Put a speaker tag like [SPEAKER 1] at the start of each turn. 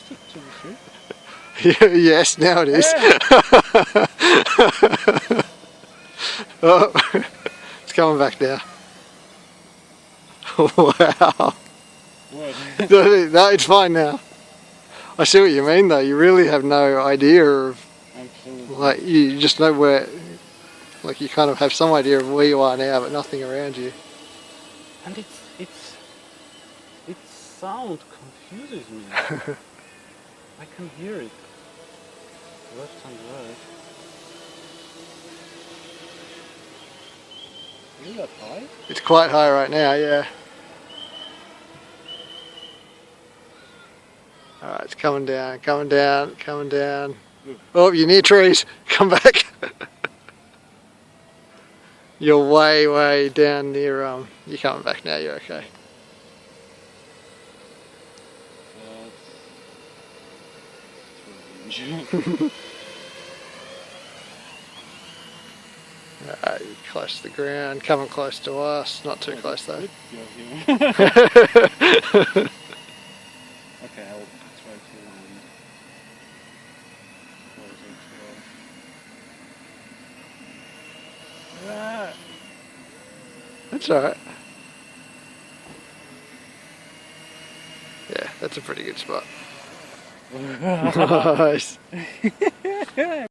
[SPEAKER 1] close to the ship?
[SPEAKER 2] Yes, now it is. Oh, it's coming back now. Wow.
[SPEAKER 1] What?
[SPEAKER 2] No, it's fine now. I see what you mean though. You really have no idea of,
[SPEAKER 1] Absolutely.
[SPEAKER 2] like, you just know where, like you kind of have some idea of where you are now, but nothing around you.
[SPEAKER 1] And its sound confuses me. I can hear it. Left and right. Is that high?
[SPEAKER 2] It's quite high right now, yeah. Alright, it's coming down, coming down, coming down. Oh, you're near trees. Come back. You're way, way down near, you're coming back now, you're okay. Alright, close to the ground, coming close to us, not too close though.
[SPEAKER 1] Okay, I'll try to
[SPEAKER 2] That's alright. Yeah, that's a pretty good spot. Nice.